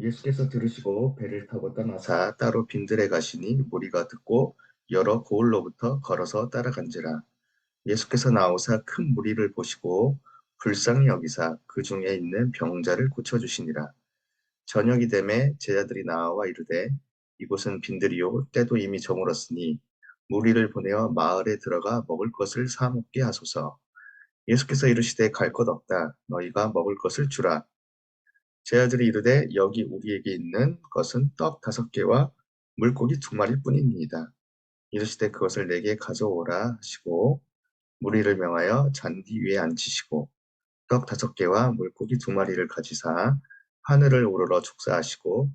예수께서 들으시고 배를 타고 떠나사 따로 빈들에 가시니 무리가 듣고 여러 고을로부터 걸어서 따라간지라. 예수께서 나오사 큰 무리를 보시고 불쌍히 여기사 그 중에 있는 병자를 고쳐주시니라. 저녁이 되매 제자들이 나와 이르되 이곳은 빈들이요 때도 이미 저물었으니 무리를 보내어 마을에 들어가 먹을 것을 사 먹게 하소서. 예수께서 이르시되 갈 것 없다. 너희가 먹을 것을 주라. 제자들이 이르되 여기 우리에게 있는 것은 떡 5개와 물고기 2마리일 뿐이니이다. 이르시되 그것을 내게 가져오라 하시고 무리를 명하여 잔디 위에 앉히시고 떡 5개와 물고기 2마리를 가지사 하늘을 우러러 축사하시고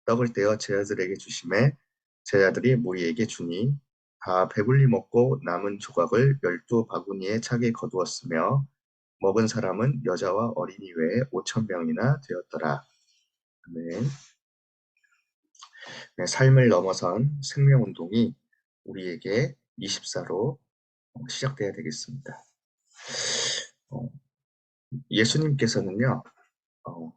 떡을 떼어 제자들에게 주심에 제자들이 무리에게 주니 다 배불리 먹고 남은 조각을 12바구니에 차게 거두었으며 먹은 사람은 여자와 어린이 외에 5,000명이나 되었더라. 네. 네, 삶을 넘어선 생명운동이 우리에게 24로 시작돼야 되겠습니다. 어, 예수님께서는요, 어,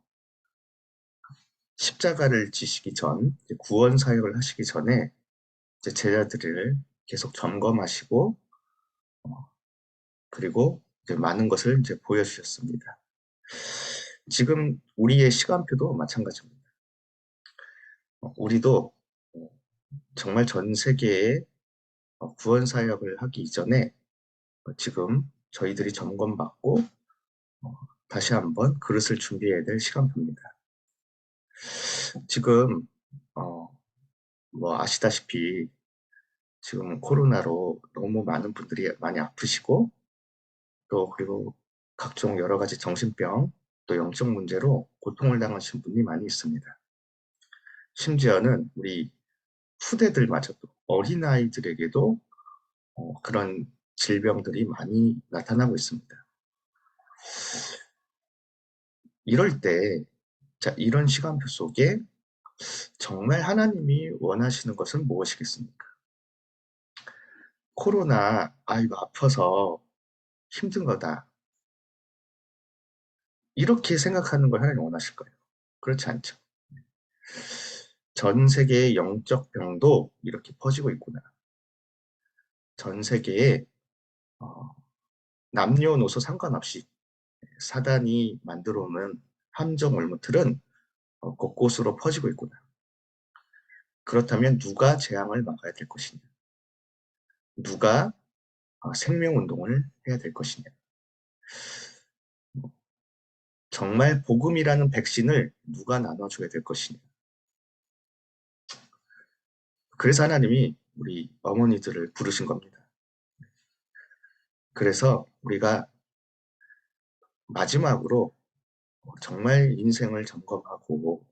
십자가를 지시기 전, 구원 사역을 하시기 전에 이제 제자들을 계속 점검하시고, 어, 그리고 이제 많은 것을 이제 보여주셨습니다. 지금 우리의 시간표도 마찬가지입니다. 우리도 어, 정말 전 세계에 구원 사역을 하기 이전에 지금 저희들이 점검받고 다시 한번 그릇을 준비해야 될 시간표입니다. 지금 어, 뭐 아시다시피 지금 코로나로 너무 많은 분들이 많이 아프시고 또 그리고 각종 여러 가지 정신병 또 영적 문제로 고통을 당하신 분이 많이 있습니다. 심지어는 우리 후대들마저도 어린아이들에게도 그런 질병들이 많이 나타나고 있습니다. 이럴 때, 자, 이런 시간표 속에 정말 하나님이 원하시는 것은 무엇이겠습니까? 코로나, 이거 아파서 힘든 거다. 이렇게 생각하는 걸 하나님 원하실 거예요. 그렇지 않죠. 전 세계의 영적 병도 이렇게 퍼지고 있구나. 전 세계에 어, 남녀노소 상관없이 사단이 만들어 오는 함정 올무틀은 곳곳으로 퍼지고 있구나. 그렇다면 누가 재앙을 막아야 될 것이냐? 누가 생명운동을 해야 될 것이냐? 정말 복음이라는 백신을 누가 나눠줘야 될 것이냐? 그래서 하나님이 우리 어머니들을 부르신 겁니다. 그래서 우리가 마지막으로 정말 인생을 점검하고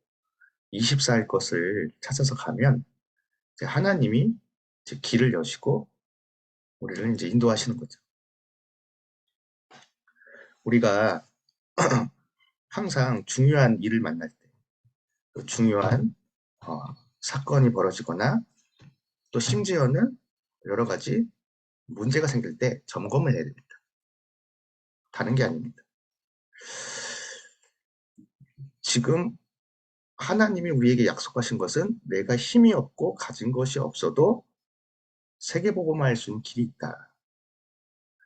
24일 것을 찾아서 가면 이제 하나님이 이제 길을 여시고 우리를 이제 인도하시는 거죠. 우리가 항상 중요한 일을 만날 때, 또 중요한 어, 사건이 벌어지거나 또 심지어는 여러 가지 문제가 생길 때 점검을 해야 됩니다. 다른 게 아닙니다. 지금 하나님이 우리에게 약속하신 것은 내가 힘이 없고 가진 것이 없어도 세계복음화 할 수 있는 길이 있다.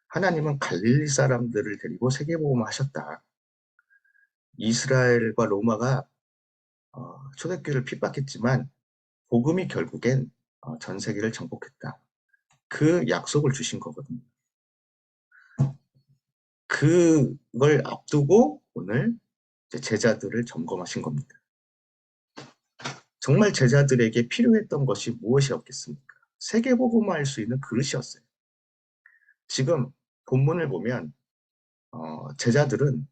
하나님은 갈릴리 사람들을 데리고 세계복음화 하셨다. 이스라엘과 로마가 초대교회를 핍박했지만 복음이 결국엔 전 세계를 정복했다. 그 약속을 주신 거거든요. 그걸 앞두고 오늘 제자들을 점검하신 겁니다. 정말 제자들에게 필요했던 것이 무엇이었겠습니까? 세계복음화할 수 있는 그릇이었어요. 지금 본문을 보면 제자들은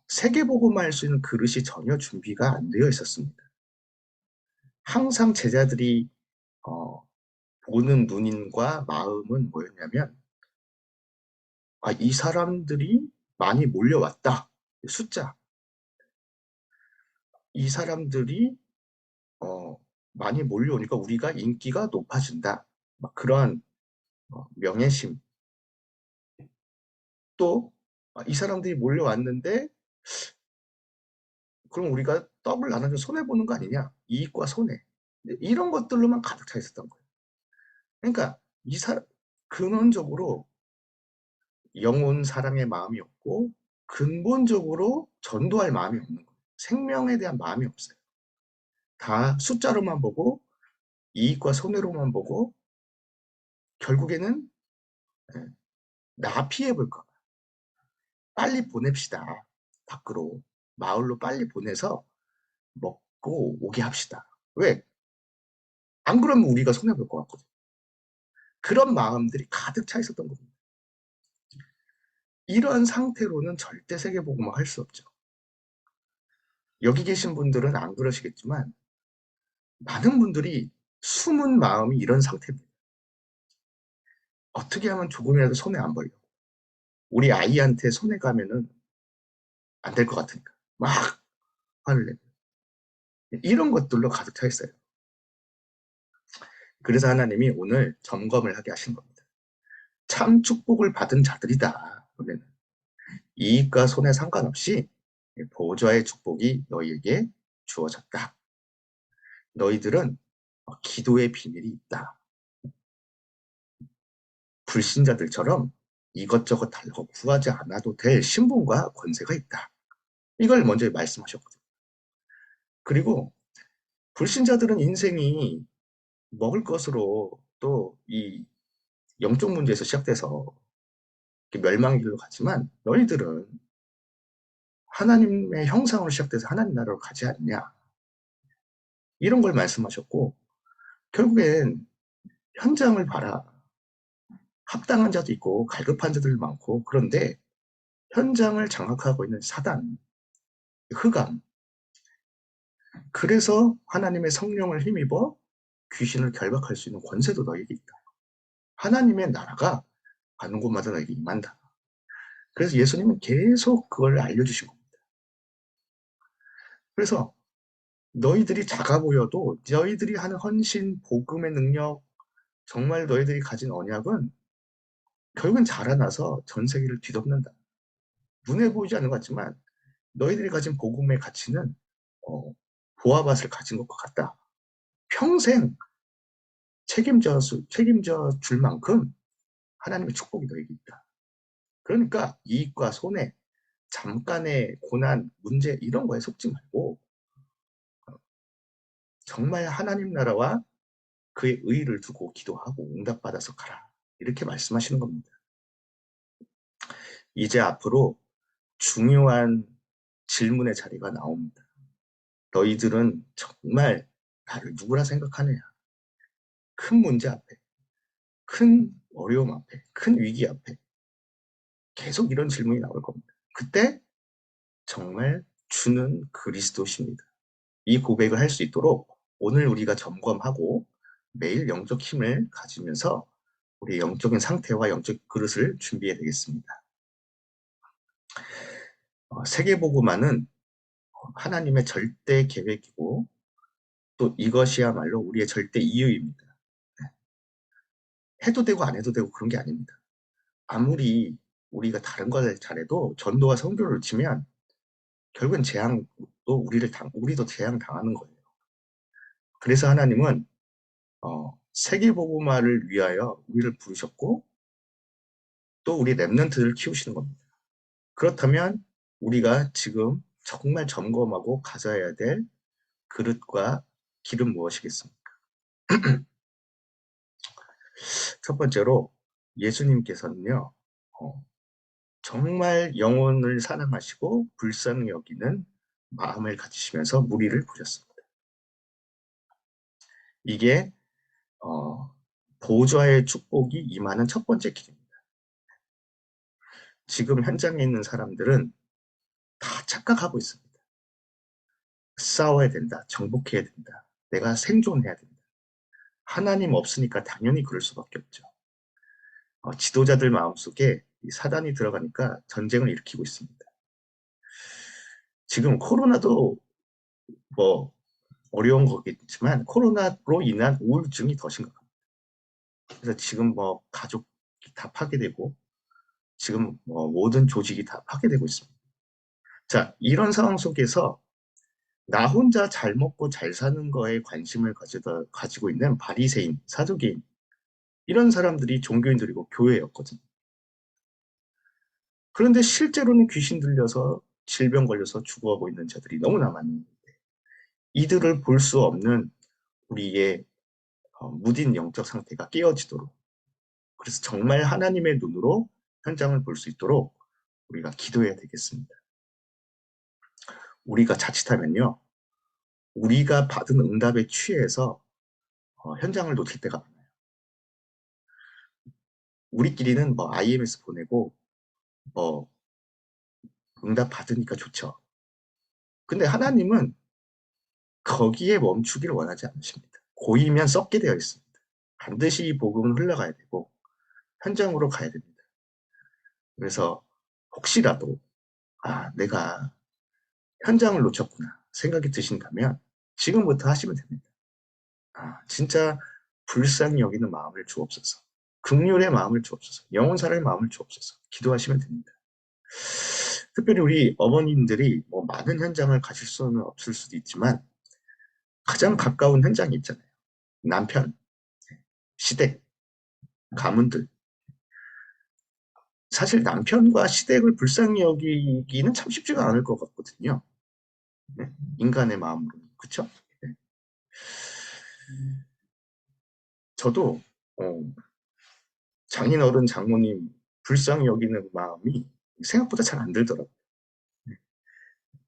세계복음화할 수 있는 그릇이 전혀 준비가 안 되어 있었습니다. 항상 제자들이 보는 눈인과 마음은 뭐였냐면 이 사람들이 많이 몰려왔다. 숫자. 이 사람들이 어, 많이 몰려오니까 우리가 인기가 높아진다. 막 그런 명예심. 또 이 사람들이 몰려왔는데 그럼 우리가 떡을 나눠서 손해보는 거 아니냐? 이익과 손해. 이런 것들로만 가득 차 있었던 거예요. 그러니까 이 사람, 근원적으로 영혼 사랑의 마음이 없고 근본적으로 전도할 마음이 없는 거예요. 생명에 대한 마음이 없어요. 다 숫자로만 보고 이익과 손해로만 보고 결국에는 예, 나 피해 볼까 봐 빨리 보냅시다. 밖으로 마을로 빨리 보내서 먹고 오게 합시다. 왜? 안 그러면 우리가 손해 볼 것 같거든. 그런 마음들이 가득 차 있었던 겁니다. 이러한 상태로는 절대 세계복음화 할 수 없죠. 여기 계신 분들은 안 그러시겠지만 많은 분들이 숨은 마음이 이런 상태입니다. 어떻게 하면 조금이라도 손해 안 벌려고. 우리 아이한테 손해 가면은 안 될 것 같으니까 막 화를 내고 이런 것들로 가득 차 있어요. 그래서 하나님이 오늘 점검을 하게 하신 겁니다. 참 축복을 받은 자들이다. 우리는 이익과 손해 상관없이 보좌의 축복이 너희에게 주어졌다. 너희들은 기도의 비밀이 있다. 불신자들처럼 이것저것 달라고 구하지 않아도 될 신분과 권세가 있다. 이걸 먼저 말씀하셨거든요. 그리고 불신자들은 인생이 먹을 것으로 또 이 영적 문제에서 시작돼서 멸망의 길로 가지만 너희들은 하나님의 형상으로 시작돼서 하나님 나라로 가지 않냐. 이런 걸 말씀하셨고 결국엔 현장을 봐라. 합당한 자도 있고 갈급한 자들 많고 그런데 현장을 장악하고 있는 사단, 흑암. 그래서 하나님의 성령을 힘입어 귀신을 결박할 수 있는 권세도 너에게 있다. 하나님의 나라가 가는 곳마다 너에게 임한다. 그래서 예수님은 계속 그걸 알려주신 겁니다. 그래서 너희들이 작아 보여도 너희들이 하는 헌신, 복음의 능력, 정말 너희들이 가진 언약은 결국은 자라나서 전 세계를 뒤덮는다. 눈에 보이지 않는 것 같지만 너희들이 가진 복음의 가치는 보아밭을 가진 것과 같다. 평생 책임져 줄 만큼 하나님의 축복이 너에게 있다. 그러니까 이익과 손해, 잠깐의 고난, 문제 이런 거에 속지 말고 정말 하나님 나라와 그의 의의를 두고 기도하고 응답받아서 가라. 이렇게 말씀하시는 겁니다. 이제 앞으로 중요한 질문의 자리가 나옵니다. 너희들은 정말 나를 누구라 생각하느냐? 큰 문제 앞에, 큰 어려움 앞에, 큰 위기 앞에 계속 이런 질문이 나올 겁니다. 그때 정말 주는 그리스도십니다. 이 고백을 할 수 있도록 오늘 우리가 점검하고 매일 영적 힘을 가지면서 우리의 영적인 상태와 영적 그릇을 준비해야 되겠습니다. 세계복음화는 하나님의 절대 계획이고 또 이것이야말로 우리의 절대 이유입니다. 해도 되고 안 해도 되고 그런 게 아닙니다. 아무리 우리가 다른 걸 잘해도 전도와 선교를 치면 결국은 재앙도 우리도 재앙 당하는 거예요. 그래서 하나님은 세계복음화를 위하여 우리를 부르셨고 또 우리 랩런트를 키우시는 겁니다. 그렇다면 우리가 지금 정말 점검하고 가져야 될 그릇과 길은 무엇이겠습니까? 첫 번째로 예수님께서는요, 정말 영혼을 사랑하시고 불쌍히 여기는 마음을 가지시면서 무리를 부렸습니다. 이게 보좌의 축복이 임하는 첫 번째 길입니다. 지금 현장에 있는 사람들은 다 착각하고 있습니다. 싸워야 된다. 정복해야 된다. 내가 생존해야 된다. 하나님 없으니까 당연히 그럴 수밖에 없죠. 지도자들 마음속에 사단이 들어가니까 전쟁을 일으키고 있습니다. 지금 코로나도 뭐 어려운 거겠지만 코로나로 인한 우울증이 더 심각합니다. 그래서 지금 뭐 가족이 다 파괴되고 지금 뭐 모든 조직이 다 파괴되고 있습니다. 자, 이런 상황 속에서 나 혼자 잘 먹고 잘 사는 거에 관심을 가지고 있는 바리새인, 사두개인 이런 사람들이 종교인들이고 교회였거든. 그런데 실제로는 귀신 들려서 질병 걸려서 죽어가고 있는 자들이 너무나 많이 이들을 볼 수 없는 우리의 무딘 영적 상태가 깨어지도록 그래서 정말 하나님의 눈으로 현장을 볼 수 있도록 우리가 기도해야 되겠습니다. 우리가 자칫하면요. 우리가 받은 응답에 취해서 현장을 놓칠 때가 많아요. 우리끼리는 뭐 IMS 보내고 뭐 응답 받으니까 좋죠. 근데 하나님은 거기에 멈추기를 원하지 않으십니다. 고이면 썩게 되어 있습니다. 반드시 이 복음은 흘러가야 되고 현장으로 가야 됩니다. 그래서 혹시라도 내가 현장을 놓쳤구나 생각이 드신다면 지금부터 하시면 됩니다. 진짜 불쌍히 여기는 마음을 주옵소서. 긍휼의 마음을 주옵소서. 영혼사랑의 마음을 주옵소서. 기도하시면 됩니다. 특별히 우리 어머님들이 뭐 많은 현장을 가실 수는 없을 수도 있지만 가장 가까운 현장이 있잖아요. 남편, 시댁, 가문들. 사실 남편과 시댁을 불쌍히 여기기는 참 쉽지가 않을 것 같거든요. 네? 인간의 마음으로. 그쵸? 네. 저도 어, 장인어른, 장모님 불쌍히 여기는 마음이 생각보다 잘 안 들더라고요.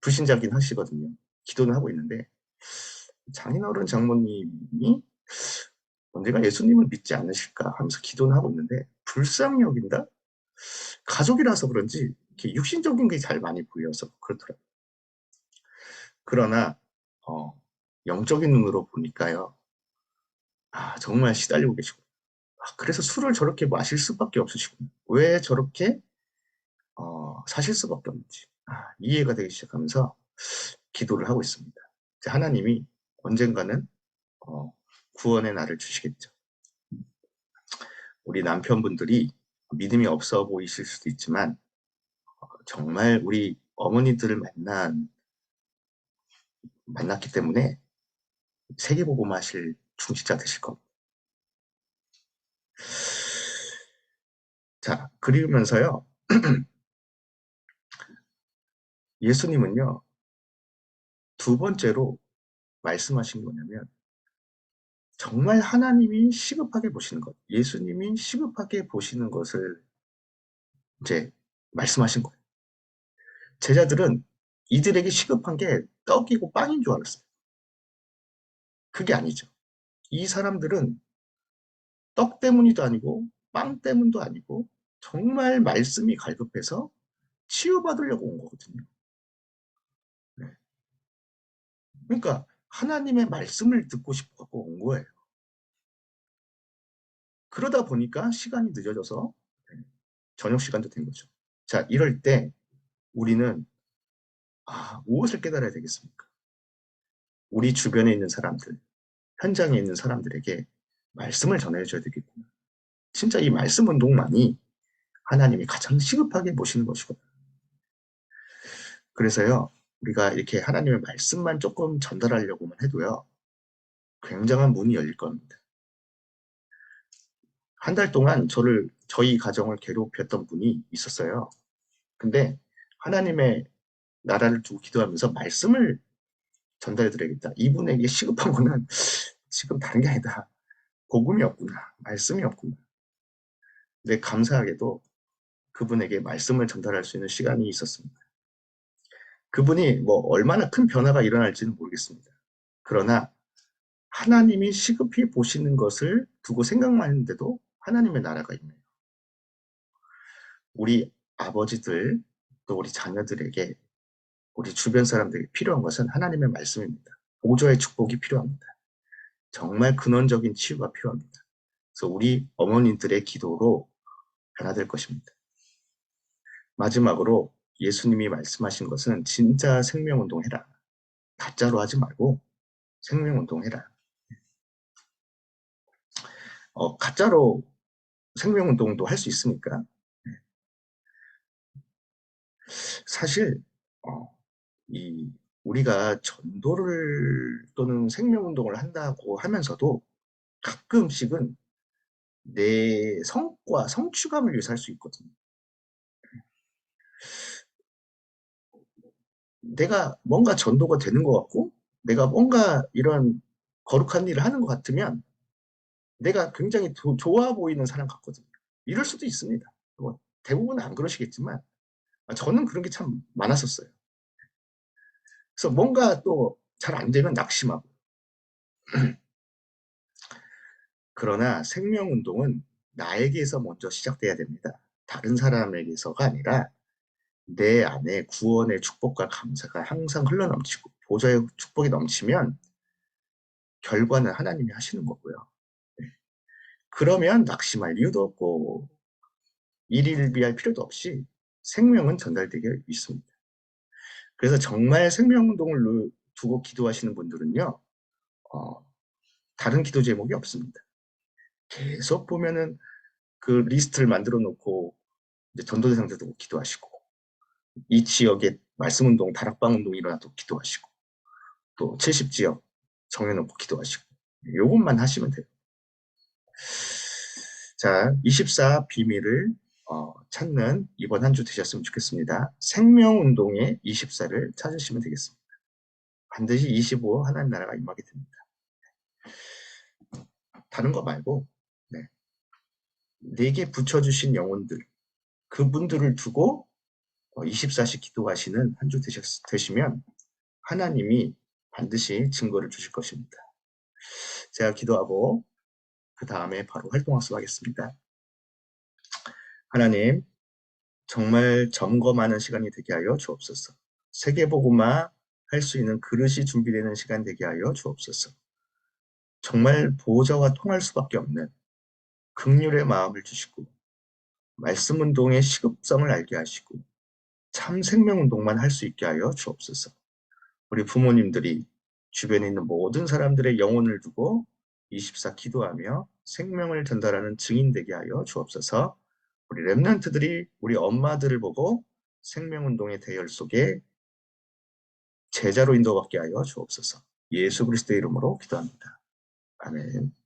불신자긴 하시거든요. 기도는 하고 있는데 장인어른, 장모님이 언제가 예수님을 믿지 않으실까 하면서 기도는 하고 있는데 불쌍히 여긴다? 가족이라서 그런지 이렇게 육신적인 게 잘 많이 보여서 그렇더라고요. 그러나 영적인 눈으로 보니까요. 정말 시달리고 계시고 그래서 술을 저렇게 마실 수밖에 없으시구나. 왜 저렇게 사실 수밖에 없는지 이해가 되기 시작하면서 기도를 하고 있습니다. 하나님이 언젠가는 어, 구원의 날을 주시겠죠. 우리 남편분들이 믿음이 없어 보이실 수도 있지만 정말 우리 어머니들을 만났기 때문에 세계복음 하실 중직자 되실 겁니다. 자, 그리면서요. 예수님은요. 두 번째로 말씀하신 거냐면 정말 하나님이 시급하게 보시는 것, 예수님이 시급하게 보시는 것을 이제 말씀하신 거예요. 제자들은 이들에게 시급한 게 떡이고 빵인 줄 알았어요. 그게 아니죠. 이 사람들은 떡 때문이도 아니고 빵 때문도 아니고 정말 말씀이 갈급해서 치유받으려고 온 거거든요. 네. 그러니까 하나님의 말씀을 듣고 싶어 갖고 온 거예요. 그러다 보니까 시간이 늦어져서 저녁 시간도 된 거죠. 자, 이럴 때 우리는 무엇을 깨달아야 되겠습니까? 우리 주변에 있는 사람들, 현장에 있는 사람들에게 말씀을 전해줘야 되겠구나. 진짜 이 말씀 운동만이 하나님이 가장 시급하게 보시는 것이거든요. 그래서요, 우리가 이렇게 하나님의 말씀만 조금 전달하려고만 해도요, 굉장한 문이 열릴 겁니다. 한 달 동안 저희 가정을 괴롭혔던 분이 있었어요. 근데 하나님의 나라를 두고 기도하면서 말씀을 전달해 드려야겠다. 이분에게 시급한 거는 지금 다른 게 아니다. 복음이 없구나. 말씀이 없구나. 근데 감사하게도 그분에게 말씀을 전달할 수 있는 시간이 있었습니다. 그분이 뭐 얼마나 큰 변화가 일어날지는 모르겠습니다. 그러나 하나님이 시급히 보시는 것을 두고 생각만 했는데도 하나님의 나라가 있네요. 우리 아버지들 또 우리 자녀들에게 우리 주변 사람들에게 필요한 것은 하나님의 말씀입니다. 보좌의 축복이 필요합니다. 정말 근원적인 치유가 필요합니다. 그래서 우리 어머님들의 기도로 변화될 것입니다. 마지막으로 예수님이 말씀하신 것은 진짜 생명운동해라. 가짜로 하지 말고 생명운동해라. 가짜로 생명운동도 할 수 있습니까? 사실 어, 이 우리가 전도를 또는 생명운동을 한다고 하면서도 가끔씩은 내 성과, 성취감을 위해서 할 수 있거든요. 내가 뭔가 전도가 되는 것 같고, 내가 뭔가 이런 거룩한 일을 하는 것 같으면 내가 굉장히 좋아 보이는 사람 같거든요. 이럴 수도 있습니다. 뭐 대부분은 안 그러시겠지만, 저는 그런 게 참 많았었어요. 그래서 뭔가 또 잘 안 되면 낙심하고. 그러나 생명운동은 나에게서 먼저 시작돼야 됩니다. 다른 사람에게서가 아니라 내 안에 구원의 축복과 감사가 항상 흘러넘치고 보좌의 축복이 넘치면 결과는 하나님이 하시는 거고요. 그러면 낙심할 이유도 없고 일일비할 필요도 없이 생명은 전달되게 있습니다. 그래서 정말 생명운동을 두고 기도하시는 분들은요, 어, 다른 기도 제목이 없습니다. 계속 보면은 그 리스트를 만들어 놓고 이제 전도대상들 두고 기도하시고, 이 지역에 말씀운동, 다락방운동 일어나도 기도하시고, 또 70지역 정해놓고 기도하시고, 요것만 하시면 돼요. 자, 24 비밀을 찾는 이번 한 주 되셨으면 좋겠습니다. 생명운동의 24를 찾으시면 되겠습니다. 반드시 25 하나님 나라가 임하게 됩니다. 다른 거 말고 네. 내게 붙여주신 영혼들, 그분들을 두고 24시 기도하시는 한 주 되시면 하나님이 반드시 증거를 주실 것입니다. 제가 기도하고 그 다음에 바로 활동학습 하겠습니다. 하나님, 정말 점검하는 시간이 되게 하여 주옵소서. 세계복음화 할 수 있는 그릇이 준비되는 시간 되게 하여 주옵소서. 정말 보호자와 통할 수밖에 없는 긍휼의 마음을 주시고 말씀 운동의 시급성을 알게 하시고 참 생명 운동만 할 수 있게 하여 주옵소서. 우리 부모님들이 주변에 있는 모든 사람들의 영혼을 두고 24 기도하며 생명을 전달하는 증인 되게 하여 주옵소서. 우리 랩런트들이 우리 엄마들을 보고 생명운동의 대열 속에 제자로 인도받게 하여 주옵소서. 예수 그리스도의 이름으로 기도합니다. 아멘.